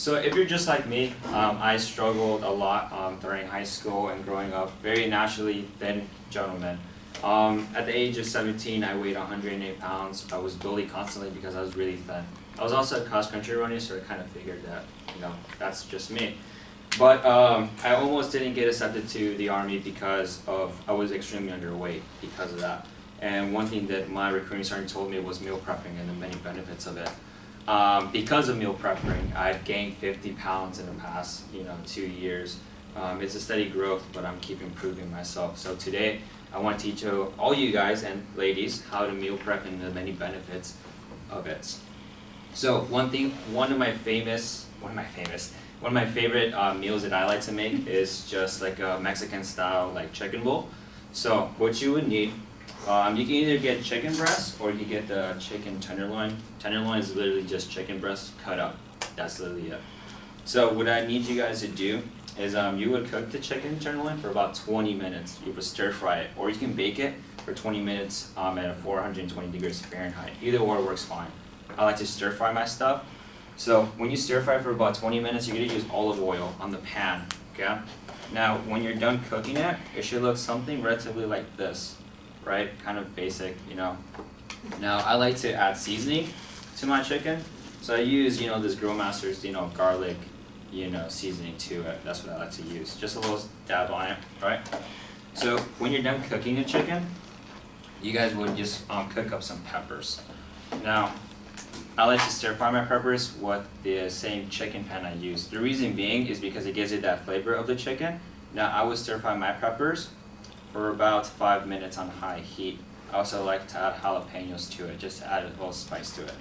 So if you're just like me, I struggled a lot during high school and growing up. Very naturally thin gentleman. At the age of 17, I weighed 108 pounds. I was bullied constantly because I was really thin. I was also a cross-country runner, so I kind of figured that, that's just me. But I almost didn't get accepted to the Army because I was extremely underweight because of that. And one thing that my recruiting sergeant told me was meal prepping and the many benefits of it. Because of meal prepping, I've gained 50 pounds in the past, 2 years. It's a steady growth, but I'm keep improving myself. So today, I want to teach all you guys and ladies how to meal prep and the many benefits of it. So one of my favorite meals that I like to make is just like a Mexican style like chicken bowl. So what you would need, you can either get chicken breast or you can get the chicken tenderloin. Tenderloin is literally just chicken breast cut up. That's literally it. So what I need you guys to do is you would cook the chicken tenderloin for about 20 minutes. You would stir fry it, or you can bake it for 20 minutes at 420 degrees Fahrenheit. Either or works fine. I like to stir fry my stuff. So when you stir fry for about 20 minutes, you're gonna use olive oil on the pan, okay? Now, when you're done cooking it, it should look something relatively like this, right? Kind of basic, Now, I like to add seasoning to my chicken. So I use, this Grill Master's, garlic, seasoning to it. That's what I like to use. Just a little dab on it, right? So when you're done cooking the chicken, you guys would just cook up some peppers. Now, I like to stir fry my peppers with the same chicken pan I use. The reason being is because it gives it that flavor of the chicken. Now, I would stir fry my peppers for about 5 minutes on high heat. I also like to add jalapenos to it, just to add a little spice to it.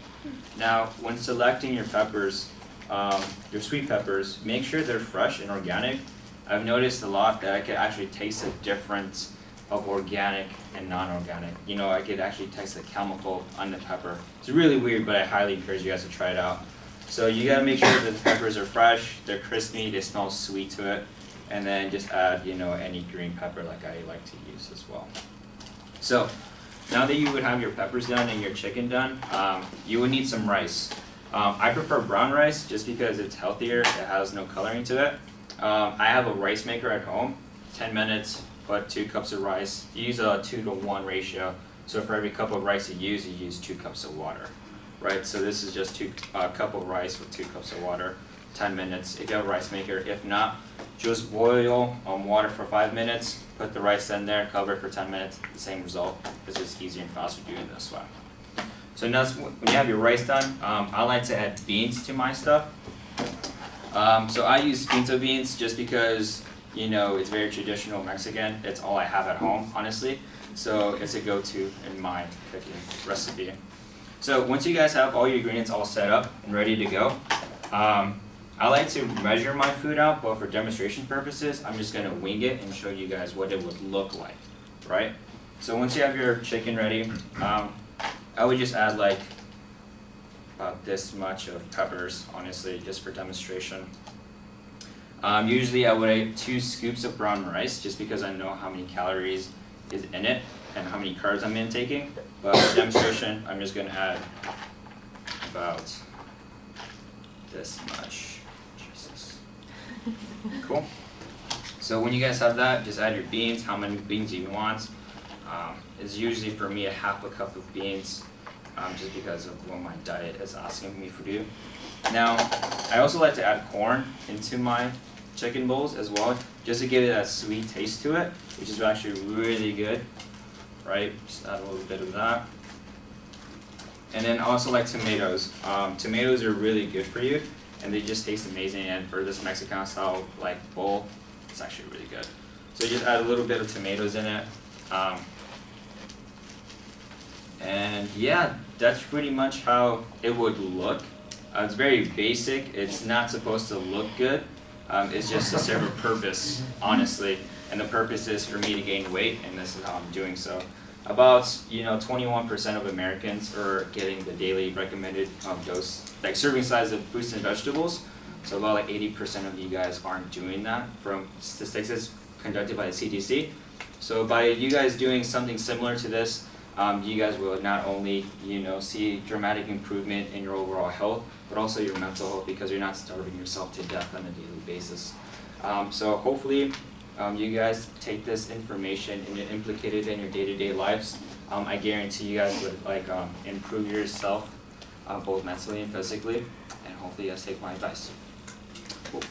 Now, when selecting your peppers, your sweet peppers, make sure they're fresh and organic. I've noticed a lot that I could actually taste the difference of organic and non-organic. I could actually taste the chemical on the pepper. It's really weird, but I highly encourage you guys to try it out. So you gotta make sure that the peppers are fresh, they're crispy, they smell sweet to it, and then just add, any green pepper like I like to use as well. So now that you would have your peppers done and your chicken done, you would need some rice. I prefer brown rice just because it's healthier, it has no coloring to it. I have a rice maker at home, 10 minutes, put 2 cups of rice. You use a 2-to-1 ratio. So for every cup of rice you use 2 cups of water, right? So this is just 2 cup of rice with 2 cups of water, 10 minutes. If you have a rice maker, if not, just boil water for 5 minutes, put the rice in there, cover it for 10 minutes, the same result. It's just easier and faster doing this way. So now when you have your rice done, I like to add beans to my stuff. So I use pinto beans just because it's very traditional Mexican. It's all I have at home, honestly. So it's a go-to in my cooking recipe. So once you guys have all your ingredients all set up and ready to go, I like to measure my food out, but for demonstration purposes, I'm just gonna wing it and show you guys what it would look like, right? So once you have your chicken ready, I would just add like about this much of peppers, honestly, just for demonstration. Usually I would add 2 scoops of brown rice just because I know how many calories is in it and how many carbs I'm intaking. But for demonstration, I'm just gonna add about this much. Jesus. Cool. So when you guys have that, just add your beans, how many beans you want. It's usually for me a half a cup of beans, just because of what my diet is asking me to do. Now, I also like to add corn into my chicken bowls as well, just to give it that sweet taste to it, which is actually really good, right? Just add a little bit of that. And then I also like tomatoes. Tomatoes are really good for you, and they just taste amazing, and for this Mexican style like bowl, it's actually really good. So just add a little bit of tomatoes in it. And yeah, that's pretty much how it would look. It's very basic, it's not supposed to look good. It's just to serve a purpose, honestly. And the purpose is for me to gain weight, and this is how I'm doing so. About 21% of Americans are getting the daily recommended dose, like serving size of fruits and vegetables. So about like 80% of you guys aren't doing that from statistics conducted by the CDC. So by you guys doing something similar to this, you guys will not only, see dramatic improvement in your overall health, but also your mental health, because you're not starving yourself to death on a daily basis. So hopefully, you guys take this information and implicate it in your day-to-day lives. I guarantee you guys would improve yourself, both mentally and physically, and hopefully you guys take my advice. Cool.